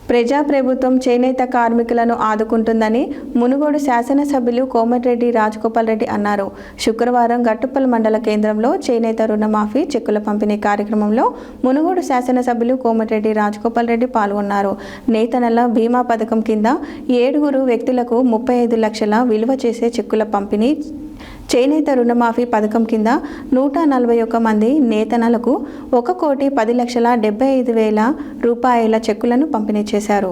ప్రజాప్రభుత్వం చేనేత కార్మికులను ఆదుకుంటుందని మునుగోడు శాసనసభ్యులు కోమటిరెడ్డి రాజగోపాల్ రెడ్డి అన్నారు. శుక్రవారం గట్టుపల్ మండల కేంద్రంలో చేనేత రుణమాఫీ చెక్కుల పంపిణీ కార్యక్రమంలో మునుగోడు శాసనసభ్యులు కోమటిరెడ్డి రాజగోపాల్ రెడ్డి పాల్గొన్నారు. నేతన్నల బీమా పథకం కింద 7 వ్యక్తులకు 35 లక్షల విలువ చేసే చెక్కుల పంపిణీ, చేనేత రుణమాఫీ పథకం కింద 141 మంది నేతన్నలకు 1,10,75,000 రూపాయల చెక్కులను పంపిణీ చేశారు.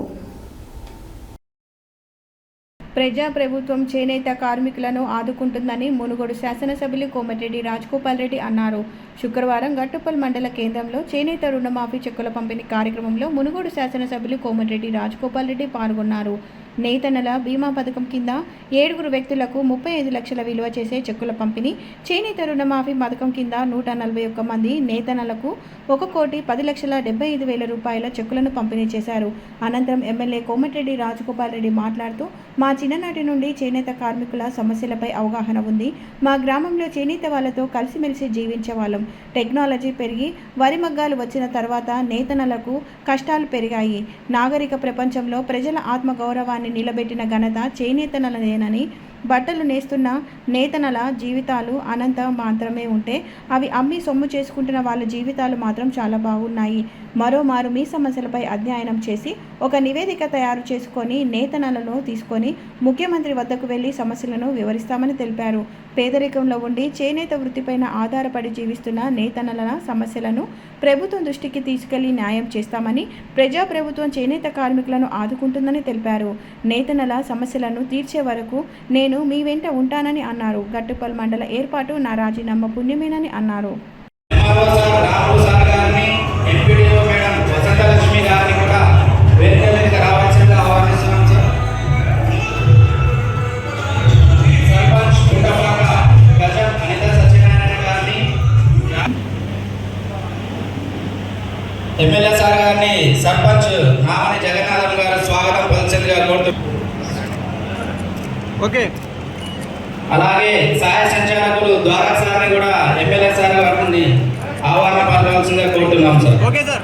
ప్రజాప్రభుత్వం చేనేత కార్మికులను ఆదుకుంటుందని మునుగోడు శాసనసభ్యులు కోమటిరెడ్డి రాజగోపాల్ రెడ్డి అన్నారు. శుక్రవారం గట్టుపల్ మండల కేంద్రంలో చేనేత రుణమాఫీ చెక్కుల పంపిణీ కార్యక్రమంలో మునుగోడు శాసనసభ్యులు కోమటిరెడ్డి రాజగోపాల్ రెడ్డి పాల్గొన్నారు. నేతన్నల బీమా పథకం కింద 7 వ్యక్తులకు 35 లక్షల విలువ చేసే చెక్కుల పంపిణీ, చేనేత రుణమాఫీ పథకం కింద 141 మంది నేతన్నలకు 1,10,75,000 రూపాయల చెక్కులను పంపిణీ చేశారు. అనంతరం ఎమ్మెల్యే కోమటిరెడ్డి రాజగోపాల్ రెడ్డి మాట్లాడుతూ, మా చిన్ననాటి నుండి చేనేత కార్మికుల సమస్యలపై అవగాహన ఉంది. మా గ్రామంలో చేనేత వాళ్ళతో కలిసిమెలిసి జీవించే వాళ్ళం. టెక్నాలజీ పెరిగి వరి మగ్గాలు వచ్చిన తర్వాత నేతన్నలకు కష్టాలు పెరిగాయి. నాగరిక ప్రపంచంలో ప్రజల ఆత్మగౌరవాన్ని నిలబెట్టిన ఘనత చేనేతనలదేనని, బట్టలు నేస్తున్న నేతన్నల జీవితాలు అనంత మాత్రమే ఉంటే అవి అమ్మి సొమ్ము చేసుకుంటున్న వాళ్ళ జీవితాలు మాత్రం చాలా బాగున్నాయి. మరోమారు మీ సమస్యలపై అధ్యయనం చేసి ఒక నివేదిక తయారు చేసుకొని నేతన్నలను తీసుకొని ముఖ్యమంత్రి వద్దకు వెళ్లి సమస్యలను వివరిస్తామని తెలిపారు. పేదరికంలో ఉండి చేనేత వృత్తిపైన ఆధారపడి జీవిస్తున్న నేతన్నల సమస్యలను ప్రభుత్వం దృష్టికి తీసుకెళ్లి న్యాయం చేస్తామని, ప్రజాప్రభుత్వం చేనేత కార్మికులను ఆదుకుంటుందని తెలిపారు. నేతన్నల సమస్యలను తీర్చే వరకు నేను మీ వెంట ఉంటానని అన్నారు. గట్టుపల్ మండల ఏర్పాటు నా రాజీనామా పుణ్యమేనని అన్నారు. ఎమ్మెల్యే సార్ గారిని సర్పంచ్ నామని జగన్నాథం గారు స్వాగతం పలిచేందుగా కోరుతున్నారు. ఓకే, అలాగే సహాయ సంచాలకులు ద్వారా సార్ని కూడా ఎమ్మెల్యే సార్ గారిని ఆహ్వానం పలకాల్సిందిగా కోరుతున్నాం సార్. Okay sir.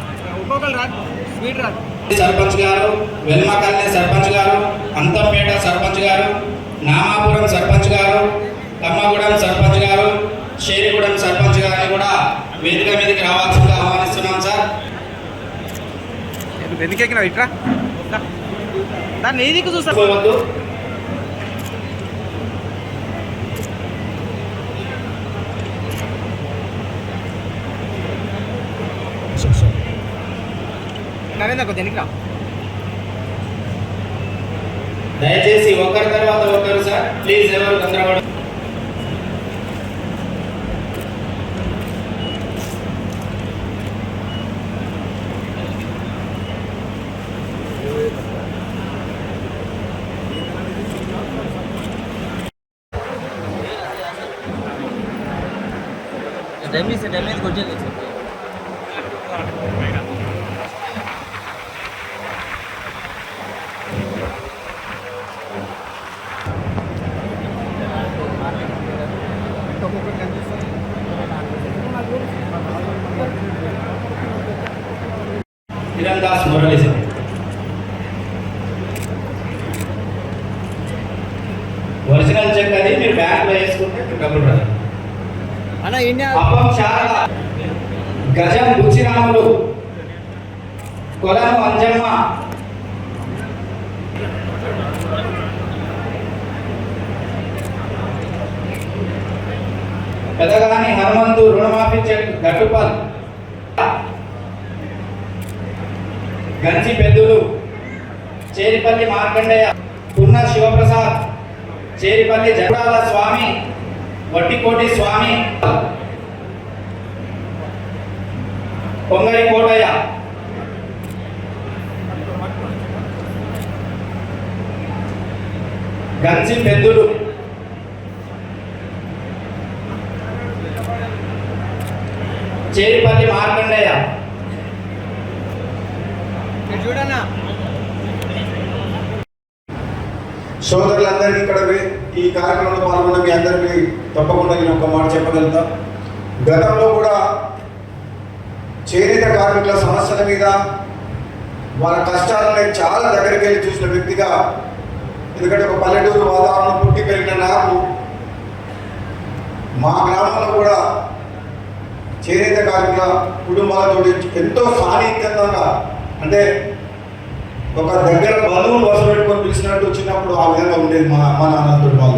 సర్పంచ్ గారు, వెల్మకల్ని సర్పంచ్ గారు, అంతంపేట సర్పంచ్ గారు, నామాపురం సర్పంచ్ గారు, కమ్మగూడెం సర్పంచ్ గారు, షేరిగూడెం సర్పంచ్ గారిని కూడా వేదిక మీదకి రావాల్సిందిగా ఆహ్వానిస్తున్నాం సార్. వెనుకెక్కినా ఇట్రా దాన్ని ఏదికి చూస్తా. నరేంద్ర కొద్దిగా రా. దయచేసి ఒకరి తర్వాత ఒకరు సార్, ప్లీజ్ ఎవరు తొందరపడ. डैमेज को चले तीरंदाज मुरली से ఒరిజినల్ చెక్ అది మీరు బ్యాంక్ లో వేసుకుంటే డబ్బులు రాదు. అప్పం శారద, గజం బుచ్చిరాములు, కొలను అంజమ్మ, పెదగాని హనుమంతు రుణమాఫీ చెక్ గట్టుపల్, గంజి పెద్దులు, చేరిపల్లి మార్కండేయ, పున్న శివప్రసాద్, చేరిపల్లి జగడాల స్వామి, వట్టికోటి స్వామి, పొంగరి కోటయ్య, గంజి పెద్దులు, చేరిపల్లి మార్కండేయ. చూడన్నా సోదరులందరికీ ఇక్కడ ఈ కార్యక్రమంలో పాల్గొన్న మీ అందరికీ తప్పకుండా నేను ఒక మాట చెప్పగలుగుతా. గతంలో కూడా చేనేత కార్మికుల సమస్యల మీద వాళ్ళ కష్టాలను నేను చాలా దగ్గరికి వెళ్ళి చూసిన వ్యక్తిగా, ఎందుకంటే ఒక పల్లెటూరు వాతావరణం పుట్టి పెరిగిన నాకు మా గ్రామంలో కూడా చేనేత కార్మికుల కుటుంబాలతో ఎంతో సాన్నిహిత్యంగా, అంటే ఒక దగ్గర బంధువులు వసలు పెట్టుకొని పిలిచినట్టు వచ్చినప్పుడు ఆ విధంగా ఉండేది మా అమ్మ నాన్నలతో వాళ్ళు.